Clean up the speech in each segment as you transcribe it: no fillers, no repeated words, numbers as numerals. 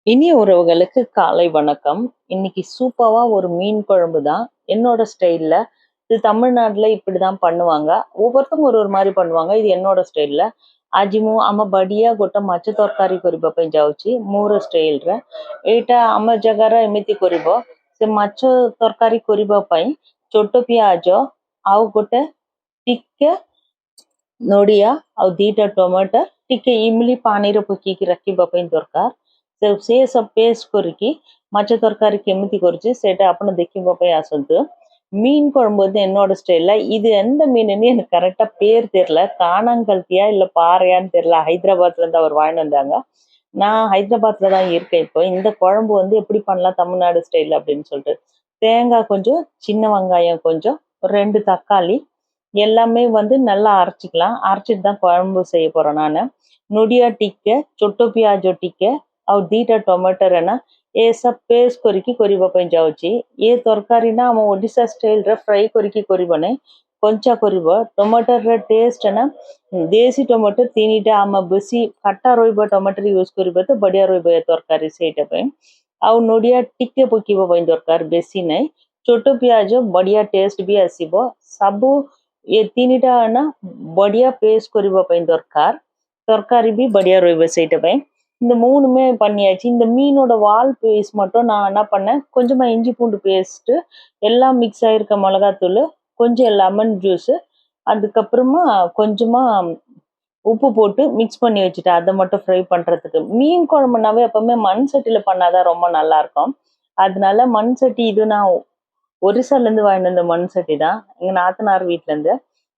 இனிய உறவுகளுக்கு காலை வணக்கம். இன்னைக்கு சூப்பரா ஒரு மீன் குழம்பு தான். என்னோட ஸ்டைல்ல. இது தமிழ்நாட்டுல இப்படிதான் பண்ணுவாங்க. ஒவ்வொருத்தவங்க ஒரு ஒரு ମାରି பண்ணுவாங்க. இது என்னோட ସ୍ଟାଇଲରେ। ଆଜି ମୁଁ ଆମ ବଢିଆ ଗୋଟେ ମାଛ ତରକାରୀ କରିବା ପାଇଁ ଯାଉଛି ମୋର ସ୍ଟାଇଲରେ। ଏଇଟା ଆମ ଜାଗାରେ ଏମିତି କରିବ। ସେ ମାଛ ତରକାରୀ କରିବା ପାଇଁ ଛୋଟ ପିଆଜ ଆଉ ଗୋଟେ ଟିକେ ନଡ଼ିଆ ଆଉ ଦିଟା ଟମାଟର ଟିକେ ଇମଲି ପାଣିରେ ପକେଇକି ରଖିବା ପାଇଁ ଦରକାର। ସେ ସବୁ ପେଷ୍ଟ କରିକି ମାଛ ତରକାରୀ କେମିତି କରୁଛି ସେଇଟା ଆପଣ ଦେଖିବା ପାଇଁ ଆସନ୍ତୁ। மீன் குழம்பு வந்து என்னோட ஸ்டைல்ல இது எந்த மீனுன்னு எனக்கு கரெக்டா பேர் தெரியல. காணாங்கல்தியா இல்ல பாறையான்னு தெரியல. ஹைதராபாத்ல இருந்து அவர் வாங்கிட்டு வந்தாங்க. நான் ஹைதராபாத்ல தான் இருக்கேன் இப்போ. இந்த குழம்பு வந்து எப்படி பண்ணலாம் தமிழ்நாடு ஸ்டைல் அப்படின்னு சொல்லிட்டு தேங்காய் கொஞ்சம், சின்ன வெங்காயம் கொஞ்சம், ஒரு 2 தக்காளி எல்லாமே வந்து நல்லா அரைச்சிக்கலாம். அரைச்சிட்டு தான் குழம்பு செய்ய போறேன் நானு। ନଡ଼ିଆ ଟିକେ, ଛୋଟ ପିଆଜ ଟିକେ ଆଉ ଦିଟା ଟମାଟର ନା ଏ ସବୁ ପେଷ୍ଟ କରିକି କରିବା ପାଇଁ ଯାଉଛି। ଏ ତରକାରୀ ନା ଆମ ଓଡ଼ିଶା ଷ୍ଟାଇଲରେ ଫ୍ରାଏ କରିକି କରିବ ନାହିଁ, କଞ୍ଚା କରିବ। ଟମାଟରର ଟେଷ୍ଟ ନା ଦେଶୀ ଟମାଟର 3ଟା ଆମ ବେଶୀ ଖଟା ରହିବ ଟମାଟର ୟୁଜ୍ କରିବ ତ ବଢ଼ିଆ ରହିବ ଏ ତରକାରୀ ସେଇଟା ପାଇଁ। ଆଉ ନଡ଼ିଆ ଟିକେ ପକେଇବା ପାଇଁ ଦରକାର, ବେଶୀ ନାହିଁ। ଛୋଟ ପିଆଜ ବଢ଼ିଆ ଟେଷ୍ଟ ବି ଆସିବ। ସବୁ ଏ 3ଟା ନା ବଢ଼ିଆ பேஸ்ட் କରିବା ପାଇଁ ଦରକାର। தர்காரி பி बढ़िया ରହିବ ସେଇட்ட ପାଇଁ। இந்த 3மே பண்ணியாச்சு। இந்த மீனோட வால் பீஸ் மட்டும் நான் என்ன பண்ணேன், கொஞ்சமா இஞ்சி பூண்டு பேஸ்ட், எல்லாம் மிக்ஸ் ஆயிருக்க மிளகாத்தூள், கொஞ்சம் லெமன் ஜூஸ், அதுக்கப்புறமா கொஞ்சமா உப்பு போட்டு மிக்ஸ் பண்ணி வச்சுட்டேன் அதை மட்டும் ஃப்ரை பண்றதுக்கு। மீன் குழம்புனாவே எப்பவுமே மண் சட்டியில பண்ணாதான் ரொம்ப நல்லா இருக்கும்। அதனால மண் சட்டி இது நான் ஒரிசால இருந்து வாங்கிட்டு வந்த மண் சட்டி தான், எங்க நாத்தனார் வீட்ல இருந்து।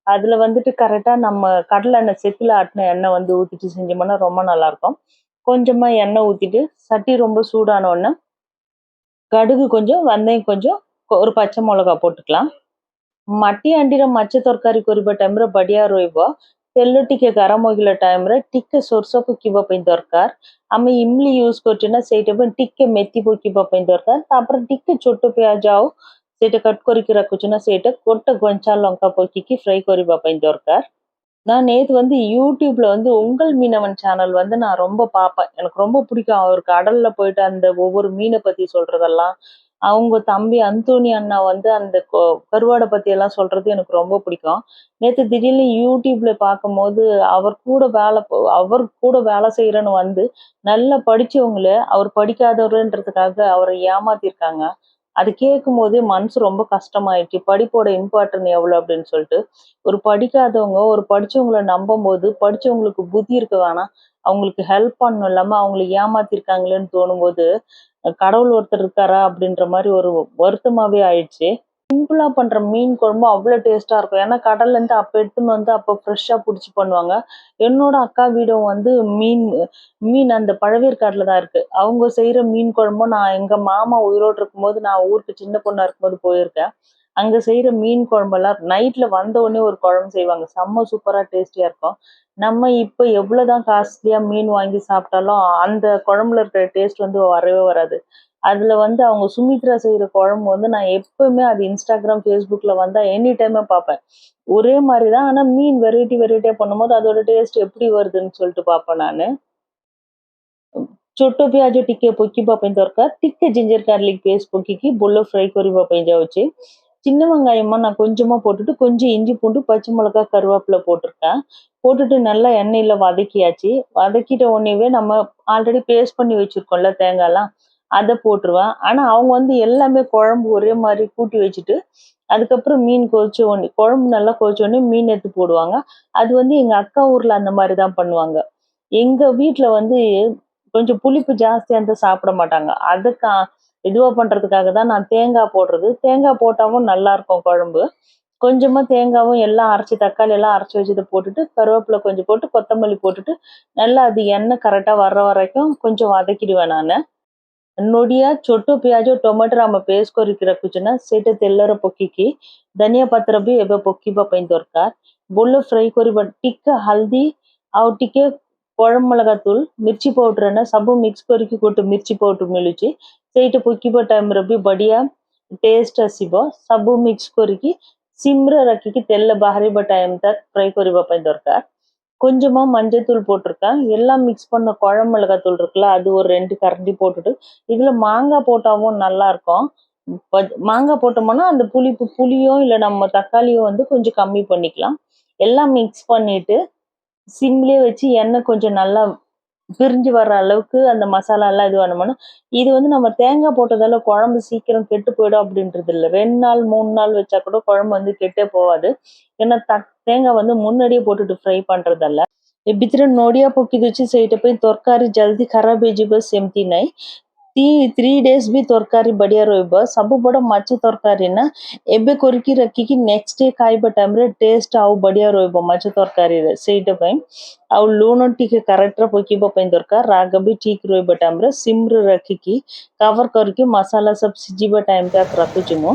அதுல வந்துட்டு கரெக்டா நம்ம கடலை எண்ணெய், செக்குல ஆட்டின எண்ணெய் வந்து ஊத்திட்டு செஞ்சோம்னா ரொம்ப நல்லா இருக்கும்। கொஞ்சமா எண்ணெய் ஊத்திட்டு சட்டி ரொம்ப சூடான உடனே கடுகு கொஞ்சம், வெந்தயம் கொஞ்சம், ஒரு பச்சை மிளகாய் போட்டுக்கலாம்। ମାଟି ହାଣ୍ଡିର ମାଛ ତରକାରୀ କରିବା ଟାଇମରେ ବଢିଆ ରହିବ। ତେଲ ଟିକେ ଗରମ ହେଇଗଲା ଟାଇମରେ ଟିକେ ସୋରିଷ ପକେଇବା ପାଇଁ ଦରକାର। ଆମେ ଇମଲି ୟୁଜ କରୁଛେ ନା ସେଇଟା ପାଇଁ ଟିକେ ମେଥି ପକେଇବା ପାଇଁ ଦରକାର। ତାପରେ ଟିକେ ଛୋଟ ପିଆଜ ଆଉ ସେଇଟା କଟ୍ କରିକି ରଖୁଛୁ ନା ସେଇଟା ଗୋଟେ କଞ୍ଚା ଲଙ୍କା ପକେଇକି ஃப்ரை କରିବା ପାଇଁ ଦରକାର। நான் நேத்து வந்து யூடியூப்ல வந்து உங்கள் மீனவன் சேனல் வந்து நான் ரொம்ப பார்ப்பேன்। எனக்கு ரொம்ப பிடிக்கும்। அவர் கடல்ல போயிட்டு அந்த ஒவ்வொரு மீனை பத்தி சொல்றதெல்லாம், அவங்க தம்பி அந்தோணி அண்ணா வந்து அந்த கருவாடை பத்தி எல்லாம் சொல்றது எனக்கு ரொம்ப பிடிக்கும்। நேத்து திடீர்னு யூடியூப்ல பார்க்கும்போது அவர் கூட வேலை செய்யறேன்னு வந்து நல்லா படிச்சவங்கள அவர் படிக்காதவருன்றதுக்காக அவரை ஏமாத்திருக்காங்க। அது கேட்கும்போதே மனசு ரொம்ப கஷ்டமாயிடுச்சு। படிப்போட இம்பார்ட்டன்ட் எவ்வளவு அப்படின்னு சொல்லிட்டு। ஒரு படிக்காதவங்க ஒரு படிச்சவங்கள நம்பும்போது, படிச்சவங்களுக்கு புத்தி இருக்க வேணாம், அவங்களுக்கு ஹெல்ப் பண்ணணும் இல்லாம அவங்கள ஏமாத்திருக்காங்களேன்னு தோணும்போது, கடவுள் ஒருத்தர் இருக்காரா அப்படின்ற மாரி ஒரு வருத்தமாவே ஆயிடுச்சு। சிம்பிளா பண்ற மீன் குழம்பு அவ்வளோ டேஸ்டா இருக்கும்। ஏன்னா கடல்ல இருந்து அப்ப எடுத்துன்னு வந்து அப்ப ஃப்ரெஷ்ஷா புடிச்சு பண்ணுவாங்க। என்னோட அக்கா வீடும் வந்து மீன் மீன் அந்த பழவேற்காடுல தான் இருக்கு। அவங்க செய்யற மீன் குழம்பும் நான் எங்க மாமா உயிரோடு இருக்கும்போது நான் ஊருக்கு சின்ன பொண்ணா இருக்கும்போது போயிருக்கேன்। அங்க செய்யற மீன் குழம்பெல்லாம் நைட்ல வந்த உடனே ஒரு குழம்பு செய்வாங்க, செம்ம சூப்பரா டேஸ்டியா இருக்கும்। நம்ம இப்ப எவ்வளவுதான் காஸ்ட்லியா மீன் வாங்கி சாப்பிட்டாலும் அந்த குழம்புல இருக்கிற டேஸ்ட் வந்து வரவே வராது। அதுல வந்து அவங்க சுமித்ரா செய்யற குழம்பு வந்து நான் எப்பவுமே அது இன்ஸ்டாகிராம், ஃபேஸ்புக்ல வந்தா எனி டைமே பார்ப்பேன்। ஒரே மாதிரிதான், ஆனா மீன் வெரைட்டி வெரைட்டியா பண்ணும்போது அதோட டேஸ்ட் எப்படி வருதுன்னு சொல்லிட்டு பார்ப்பேன் நானு। ଛୋଟ ପିଆଜ ଟିକେ ପକେଇବା ପାଇଁ ଦରକାର, ଟିକେ ଜିஞ்சர் ଗାர்லிக் பேஸ்ட் ପକେଇକି ଭଲ ஃப்ரை କରିବା ପାଇଁ ଯାଉଛି। சின்ன வெங்காயமா நான் கொஞ்சமா போட்டுட்டு கொஞ்சம் இஞ்சி பூண்டு, பச்சை மிளகாய், கருவேப்பிலை போட்டிருக்கேன்। போட்டுட்டு நல்லா எண்ணெயில வதக்கியாச்சு। வதக்கிட்ட உடனேவே நம்ம ஆல்ரெடி பேஸ்ட் பண்ணி வச்சிருக்கோம்ல தேங்காய்லாம், அதை போட்டுருவேன்। ஆனா அவங்க வந்து எல்லாமே குழம்பு ஒரே மாதிரி கூட்டி வச்சுட்டு அதுக்கப்புறம் மீன் கொதிச்ச உடனே குழம்பு நல்லா கொதிச்ச உடனே மீன் எடுத்து போடுவாங்க। அது வந்து எங்க அக்கா ஊர்ல அந்த மாதிரி தான் பண்ணுவாங்க। எங்க வீட்ல வந்து கொஞ்சம் புளிப்பு ஜாஸ்தியா இருந்தா சாப்பிட மாட்டாங்க। அதுக்கு இதுவா பண்றதுக்காக தான் நான் தேங்காய் போடுறது। தேங்காய் போட்டாவும் நல்லா இருக்கும் குழம்பு। கொஞ்சமா தேங்காவும் எல்லாம் அரைச்சு தக்காளி எல்லாம் அரைச்சு வச்சதை போட்டுட்டு கருவேப்பிலை கொஞ்சம் போட்டு கொத்தமல்லி போட்டுட்டு நல்லா அது எண்ணெய் கரெக்டா வர்ற வரைக்கும் கொஞ்சம் வதக்கிடுவேன் நானு। ନଡ଼ିଆ, ଛୋଟ ପିଆଜ, ଟମାଟର ଆମେ ପେଷ୍ଟ କରିକି ରଖୁଛୁ ନା ସେଇଟା ତେଲରେ ପକେଇକି ଧନିଆ ପତ୍ର ବି ଏବେ ପକେଇବା ପାଇଁ ଦରକାର। ଭଲ ଫ୍ରାଏ କରିବା। ଟିକେ ହଳଦୀ ଆଉ ଟିକେ ଗରମ ମସଲା ତୂଳ, ମିର୍ଚି ପାଉଡର ନା ସବୁ ମିକ୍ସ କରିକି ଗୋଟେ ମିର୍ଚି ପାଉଡର ମିଳୁଛି, ସେଇଟା ପକେଇବା ଟାଇମରେ ବି ବଢିଆ ଟେଷ୍ଟ ଆସିବ। ସବୁ ମିକ୍ସ କରିକି ସିମରେ ରଖିକି ତେଲ ବାହାରିବା ଟାଇମ ତକ ଫ୍ରାଏ କରିବା ପାଇଁ ଦରକାର। கொஞ்சமா மஞ்சத்தூள் போட்டிருக்கேன். எல்லாம் மிக்ஸ் பண்ண குழம்பு மிளகாத்தூள் இருக்குல்ல, அது ஒரு 2 கரண்டி போட்டுட்டு, இதுல மாங்காய் போட்டாவும் நல்லாருக்கும். மாங்காய் போட்டோம்னா, அந்த புளியோ இல்ல நம்ம தக்காளியோ வந்து கொஞ்சம் கம்மி பண்ணிக்கலாம். எல்லாம் மிக்ஸ் பண்ணிட்டு, சிம்லயே வச்சு எண்ணெய் கொஞ்சம் நல்லா பிரிஞ்சு வர்ற அளவுக்கு அந்த மசாலாலாம் இது பண்ணோம்னா, இது வந்து நம்ம தேங்காய் போட்டதால குழம்பு சீக்கிரம் கெட்டு போயிடும் அப்படின்றது இல்ல. 2 நாள், 3 நாள் வச்சா கூட குழம்பு வந்து கெட்டே போவாது. ஏன்னா தேங்காய் வந்து முன்னாடியே போட்டுட்டு ஃப்ரை பண்றதால. ଏମିତିରେ ନଡିଆ ପକେଇ ଦଉଛି ସେଇଟା ପାଇଁ ତରକାରୀ ଜଲ୍ଦି ଖରାପ ହେଇଯିବ ସେମିତି ନାହିଁ। 3 ଡେଜ୍ ବି ତରକାରୀ ବଢିଆ ରହିବ। ସବୁ ବଡ ମାଛ ତରକାରୀ ନା ଏବେ କରିକି ରଖିକି ନେକ୍ସଟ ଡେ ଖାଇବା ଟାଇମରେ ଟେଷ୍ଟ ଆଉ ବଢିଆ ରହିବ ମାଛ ତରକାରୀରେ ସେଇଟା ପାଇଁ। ଆଉ ଲୁଣ ଟିକେ କରେକ୍ଟର ପକେଇବା ପାଇଁ ଦରକାର। ରାଗ ବି ଠିକ ରହିବ ଟାଇମରେ ସିମରେ ରଖିକି கவர் କରିକି மசாலா சப் சிஜிப டைம் தक ரக்குச்சு மோ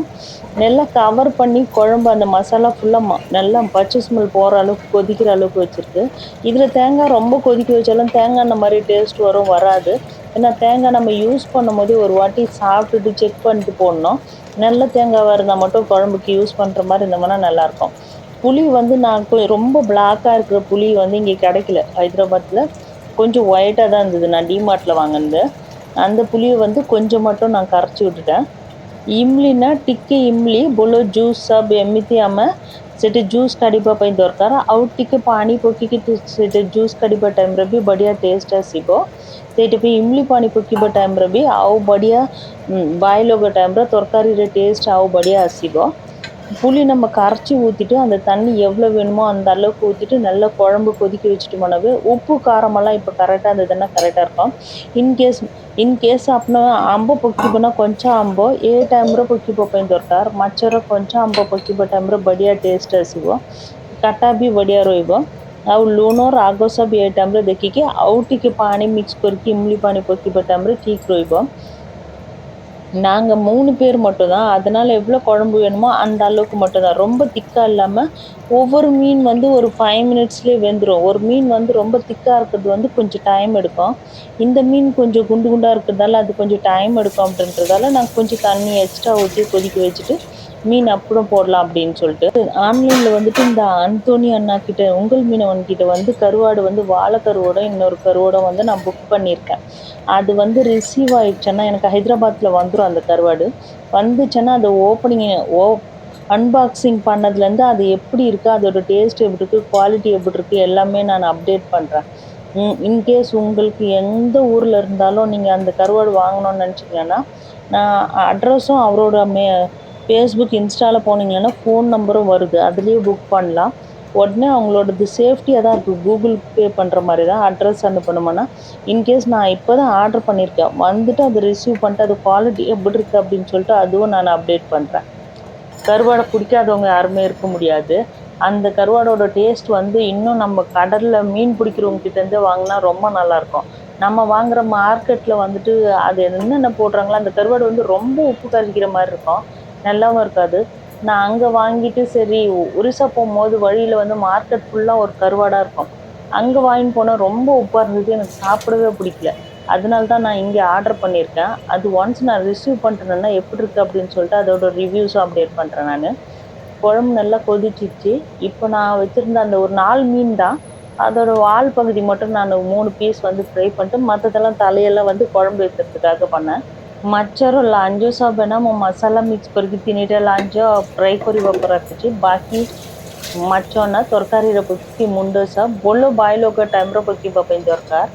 நல்லா கவர் பண்ணி குழம்பு அந்த மசாலா ஃபுல்லா நல்லா பச்சை ஸ்மெல் போற அளவுக்கு கொதிக்கிற அளவுக்கு வச்சிருக்கு। இதுல தேங்காய் ரொம்ப கொதிக்க வச்சாலும் தேங்காய் அந்த மாதிரி டேஸ்ட் வரும் வராது। ஏன்னா தேங்காய் நம்ம யூஸ் பண்ணும்போது ஒரு வாட்டி சாப்பிட்டுட்டு செக் பண்ணிட்டு போடணும்। நல்ல தேங்காய் இருந்தா மட்டும் குழம்புக்கு யூஸ் பண்ற மாதிரி இருந்தோம்னா நல்லா இருக்கும்। புளி வந்து நான் ரொம்ப பிளாக்கா இருக்கிற புளி வந்து இங்க கிடைக்கல ஹைதராபாத்ல। கொஞ்சம் ஒயிட்டா தான் இருந்தது நான் டிமார்ட்ல வாங்கினது। அந்த புளியை வந்து கொஞ்சம் மட்டும் நான் கரைச்சி விட்டுட்டேன்। इमली ना टिके इमली बोलो जूस सब एमती आम से जूस काढ़ा दरकार आउ टिके पानी पकिकी से जूस काढ़ा टाइम भी बढ़िया टेस्ट आसो से इमली पानी पकड़ टाइम भी आउ बढ़िया बाइल टाइम तरकारी टेस्ट आउ बढ़िया आसो புளி நம்ம கரைச்சி ஊற்றிட்டு அந்த தண்ணி எவ்வளோ வேணுமோ அந்த அளவுக்கு ஊற்றிட்டு நல்லா குழம்பு கொதிக்க வச்சுட்டோம்னாவே உப்பு காரமெல்லாம் இப்போ கரெக்டாக இருந்ததுன்னா கரெக்டாக இருக்கும்। ଇନକେସ୍ ଆପଣ ଆମ୍ବ ପକିବ ନା କଞ୍ଚା ଆମ୍ବ ଏ ଟାଇମ୍ରେ ପକିବା ପାଇଁ ଦରକାର। ମାଛର କଞ୍ଚା ଆମ୍ବ ପକିବା ଟାଇମ୍ରେ ବଢ଼ିଆ ଟେଷ୍ଟ ଆସିବ, କାଟା ବି ବଢ଼ିଆ ରହିବ। ଆଉ ଲୁଣ ରାଗ ସବୁ ଏ ଟାଇମ୍ରେ ଦେଖିକି ଆଉ ଟିକେ ପାଣି ମିକ୍ସ କରିକି ଇମଲି ପାଣି ପକିବା ଟାଇମ୍ରେ ଠିକ୍ ରହିବ। நாங்க 3 பேர் மட்டும் தான்। அதனால எவ்வளோ குழம்பு வேணுமோ அந்த அளவுக்கு மட்டும் தான்। ரொம்ப திக்கா இல்லாம ஒவ்வொரு மீன் வந்து ஒரு 5 மினிட்ஸ்லயே வெந்துரும்। ஒரு மீன் வந்து ரொம்ப திக்கா இருக்கிறது வந்து கொஞ்சம் டைம் எடுக்கும்। இந்த மீன் கொஞ்சம் குண்டு குண்டா இருக்கிறதால அது கொஞ்சம் டைம் எடுக்கும் அப்படின்றதால நான் கொஞ்சம் தண்ணி எக்ஸ்ட்ரா ஊற்றி கொதிக்க வச்சுட்டு மீன் அப்புறம் போடலாம் அப்படின்னு சொல்லிட்டு ஆன்லைன்ல வந்துட்டு இந்த அந்தோனி அண்ணா கிட்ட உங்கள் மீனவன் கிட்ட வந்து கருவாடு வந்து வாழைக்கருவோட இன்னொரு கருவோட வந்து நான் புக் பண்ணியிருக்கேன்। அது வந்து ரிசீவ் ஆயிடுச்சுன்னா எனக்கு ஹைதராபாத்தில் வந்துடும் அந்த கருவாடு। வந்துச்சுன்னா அது அன்பாக்சிங் பண்ணதுலேருந்து அது எப்படி இருக்குது, அதோட டேஸ்ட் எப்படி இருக்குது, குவாலிட்டி எப்படி இருக்குது எல்லாமே நான் அப்டேட் பண்ணுறேன்। இன்கேஸ் உங்களுக்கு எந்த ஊரில் இருந்தாலும் நீங்கள் அந்த கருவாடு வாங்கணும்னு நினச்சிங்கன்னா நான் அட்ரஸும் அவரோட ஃபேஸ்புக் இன்ஸ்டாவில் போனீங்கன்னா ஃபோன் நம்பரும் வருது, அதுலேயே புக் பண்ணலாம்। உடனே அவங்களோடது சேஃப்டியாக தான் இருக்குது, கூகுள் பே பண்ணுற மாதிரி தான் அட்ரஸ் அனுப்பணுமானா। இன்கேஸ் நான் இப்போ தான் ஆர்டர் பண்ணியிருக்கேன், வந்துட்டு அதை ரிசீவ் பண்ணிட்டு அது குவாலிட்டி எப்படி இருக்குது அப்படின்னு சொல்லிட்டு அதுவும் நான் அப்டேட் பண்ணுறேன்। கருவாடை பிடிக்காதவங்க யாருமே இருக்க முடியாது। அந்த கருவாடோட டேஸ்ட் வந்து இன்னும் நம்ம கடலில் மீன் பிடிக்கிறவங்க கிட்டேருந்து வாங்கினா ரொம்ப நல்லாயிருக்கும்। நம்ம வாங்குற மார்க்கெட்டில் வந்துட்டு அது என்னென்ன போடுறாங்களோ அந்த கருவாடு வந்து ரொம்ப உப்பு கரிக்கிற மாதிரி இருக்கும், நல்லாவும் இருக்காது। நான் அங்கே வாங்கிட்டு சரி ஒரிசா போகும்போது வழியில் வந்து மார்க்கெட் ஃபுல்லாக ஒரு கருவாடாக இருக்கும், அங்கே வாங்கிட்டு போனால் ரொம்ப உப்பாக இருந்தது, எனக்கு சாப்பிடவே பிடிக்கல। அதனால தான் நான் இங்கே ஆர்டர் பண்ணியிருக்கேன்। அது ஒன்ஸ் நான் ரிசீவ் பண்ணிட்டேன்னா எப்படி இருக்குது அப்படின்னு சொல்லிட்டு அதோட ரிவ்யூஸும் அப்டேட் பண்ணுறேன் நான்। குழம்பு நல்லா கொதிச்சிச்சு। இப்போ நான் வச்சுருந்த அந்த ஒரு 4 மீன் தான், அதோட வால் பகுதி மட்டும் நான் 3 பீஸ் வந்து ஃப்ரை பண்ணிட்டு மற்றதெல்லாம் தலையெல்லாம் வந்து குழம்பு வைக்கிறதுக்காக பண்ணேன்। ମାଛର ଲାଞ୍ଜ ସବୁ ନା ମୁଁ ମସଲା ମିକ୍ସ କରିକି 3ଟା ଲାଞ୍ଜ ଫ୍ରାଏ କରିବାକୁ ରଖିଛି। ବାକି ମାଛ ନା ତରକାରୀରେ ପକେଇକି ମୁଣ୍ଡ ସହ ଭଲ ବଏଲ୍ ହେବା ଟାଇମ୍ରେ ପକେଇବା ପାଇଁ ଦରକାର।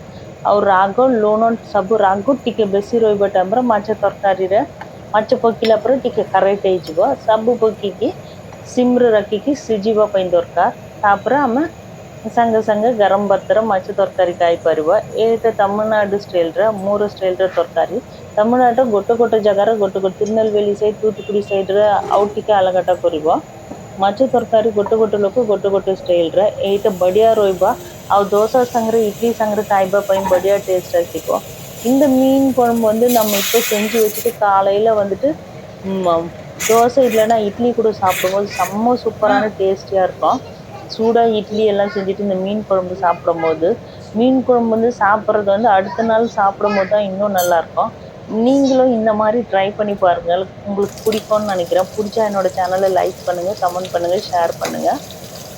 ଆଉ ରାଗ ଲୁଣ ସବୁ ରାଗ ଟିକେ ବେଶୀ ରହିବା ଟାଇମ୍ରେ ମାଛ ତରକାରୀରେ ମାଛ ପକେଇଲା ପରେ ଟିକେ କରେକ୍ଟ ହେଇଯିବ। ସବୁ ପକେଇକି ସିମ୍ରେ ରଖିକି ସିଝିବା ପାଇଁ ଦରକାର। ତାପରେ ଆମେ ସାଙ୍ଗେ ସାଙ୍ଗେ ଗରମ ଭାତରେ ମାଛ ତରକାରୀ ଖାଇପାରିବ। ଏଇଟା ତାମିଲନାଡୁ ଷ୍ଟାଇଲ୍ର ମୋର ଷ୍ଟାଇଲ୍ର ତରକାରୀ। ତାମିଲନାଡୁର ଗୋଟେ ଜାଗାରେ ଗୋଟେ ତିରୁନେଲବେଲି ସାଇଡ୍ ତୂத்துକୁଡ଼ି ସାଇଡ୍ରେ ଆଉ ଟିକେ ଅଲଗାଟା କରିବ। ମାଛ ତରକାରୀ ଗୋଟେ ଲୋକ ଗୋଟେ ଷ୍ଟାଇଲ୍ରେ ଏଇଟା ବଢ଼ିଆ ରହିବ। ଆଉ தோசை சாங்கரை இட்லி சாங்கரை காய்பா பையன் बढ़िया டேஸ்ட் ஆகிக்கும்। இந்த மீன் குழம்பு வந்து நம்ம இப்போ செஞ்சு வச்சுட்டு காலையில் வந்துட்டு தோசை இல்லைன்னா இட்லி கூட சாப்பிடும்போது செம்ம சூப்பரான டேஸ்டியாக இருக்கும்। சூடாக இட்லி எல்லாம் செஞ்சுட்டு இந்த மீன் குழம்பு சாப்பிடும்போது மீன் குழம்பு வந்து சாப்பிட்றது வந்து அடுத்த நாள் சாப்பிடும்போது தான் இன்னும் நல்லாயிருக்கும்। நீங்களும் இந்த மாதிரி ட்ரை பண்ணி பாருங்கள், உங்களுக்கு பிடிக்கும்னு நினைக்கிறேன்। பிடிச்சா என்னோட சேனலை லைக் பண்ணுங்கள், கமெண்ட் பண்ணுங்கள், ஷேர் பண்ணுங்கள்।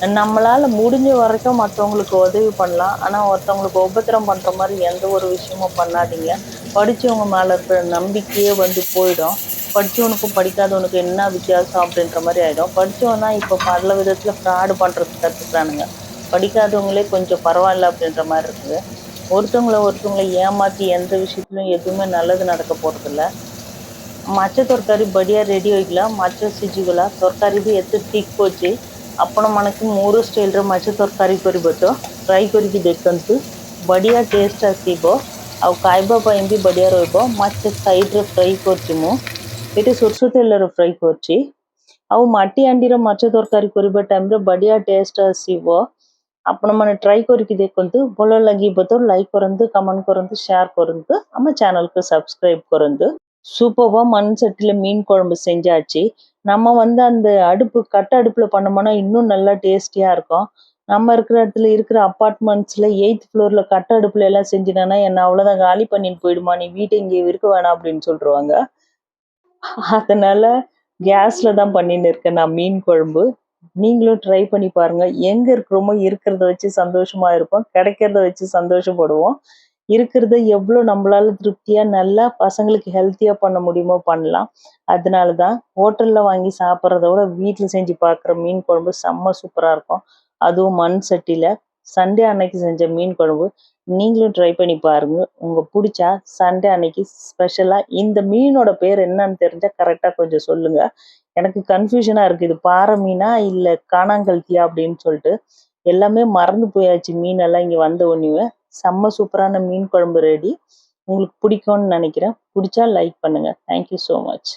நம்மளால முடிஞ்ச வரைக்கும் மற்றவங்களுக்கு உதவி பண்ணலாம். ஆனா ஒருத்தவங்களுக்கு உபத்திரம் பண்ற மாதிரி எந்த ஒரு விஷயமும் பண்ணாதீங்க. படிச்சவங்க மேல இருக்கிற நம்பிக்கையே வந்து போயிடும். படிச்சவனுக்கும் படிக்காதவனுக்கு என்ன வித்தியாசம் அப்படின்ற மாதிரி ஆயிடும். படிச்சவன் தான் இப்போ பல விதத்துல ஃப்ராடு பண்றது கத்துக்கிறானுங்க. படிக்காதவங்களே கொஞ்சம் பரவாயில்ல அப்படின்ற மாதிரி இருக்குது. ஒருத்தவங்கள ஏமாத்தி எந்த விஷயத்துலயும் எதுவுமே நல்லது நடக்க போறதில்ல. ମାଛ ତରକାରୀ ବଢ଼ିଆ ରେଡ଼ି ହୋଇଗଲା। ମାଛ ସିଝିଗଲା, ତରକାରୀ ବି ଏତେ ଠିକ୍ ଅଛି। ଆପଣମାନଙ୍କୁ ମୋର ଷ୍ଟାଇଲ୍‌ର ମାଛ ତରକାରୀ କରିବ ତ ଟ୍ରାଏ କରିକି ଦେଖନ୍ତୁ। ବଢ଼ିଆ ଟେଷ୍ଟ ଆସିବ ଆଉ ଖାଇବା ପାଇଁ ବି ବଢ଼ିଆ ରହିବ। ମାଛ ସାଇଡ଼୍‌ରେ ଫ୍ରାଏ କରିଛି ମୁଁ। ଏଇଟା ସୋରିଷ ତେଲରେ ଫ୍ରାଏ କରିଛି। ଆଉ ମାଟି ହାଣ୍ଡିର ମାଛ ତରକାରୀ କରିବା ଟାଇମ୍‌ରେ ବଢ଼ିଆ ଟେଷ୍ଟ ଆସିବ। ଆପଣମାନେ ଟ୍ରାଏ କରିକି ଦେଖନ୍ତୁ। ଭଲ ଲାଗିବ ତ ଲାଇକ୍ କରନ୍ତୁ, କମେଣ୍ଟ କରନ୍ତୁ, ସେୟାର କରନ୍ତୁ। ଆମ ଚ୍ୟାନେଲ୍‌କୁ ସବସ୍କ୍ରାଇବ୍ କରନ୍ତୁ। சூப்பர்வா மண் சட்டியில மீன் குழம்பு செஞ்சாச்சு. நம்ம வந்து அந்த கட்ட அடுப்புல பண்ணோம்னா இன்னும் நல்லா டேஸ்டியா இருக்கும். நம்ம இருக்கிற இடத்துல இருக்கிற அப்பார்ட்மெண்ட்ஸ்ல 8th ஃப்ளோர்ல கட்ட அடுப்புல எல்லாம் செஞ்சிட்டேன்னா என்ன அவ்வளவுதான் காலி பண்ணிட்டு போயிடுமா, நீ வீட்டை இங்கே இருக்க வேணாம் அப்படின்னு சொல்லிருவாங்க. அதனால கேஸ்ல தான் பண்ணின்னு இருக்கேன் நான் மீன் குழம்பு. நீங்களும் ட்ரை பண்ணி பாருங்க. எங்க இருக்கிறோமோ இருக்கிறத வச்சு சந்தோஷமா இருப்போம். கிடைக்கிறத வச்சு சந்தோஷப்படுவோம். இருக்கிறத எவ்வளோ நம்மளால திருப்தியா நல்லா பசங்களுக்கு ஹெல்த்தியா பண்ண முடியுமோ பண்ணலாம். அதனால தான் ஹோட்டல்ல வாங்கி சாப்பிட்றத விட வீட்ல செஞ்சு பார்க்குற மீன் குழம்பு செம்ம சூப்பரா இருக்கும். அதுவும் மண் சட்டியில சண்டே அன்னைக்கு செஞ்ச மீன் குழம்பு. நீங்களும் ட்ரை பண்ணி பாருங்க. புடிச்சா சண்டே அன்னைக்கு ஸ்பெஷலா இந்த மீனோட பேர் என்னன்னு தெரிஞ்சா கரெக்டா கொஞ்சம் சொல்லுங்க. எனக்கு கன்ஃபியூஷனா இருக்கு. இது பாறை மீனா இல்ல காணாங்கல்தியா அப்படின்னு சொல்லிட்டு. எல்லாமே மறந்து போயாச்சு மீனெல்லாம் இங்க வந்த உடனேவே. செம்ம சூப்பரான மீன் குழம்பு ரெடி. உங்களுக்கு பிடிக்கும்னு நினைக்கிறேன். பிடிச்சா லைக் பண்ணுங்க. Thank you so much.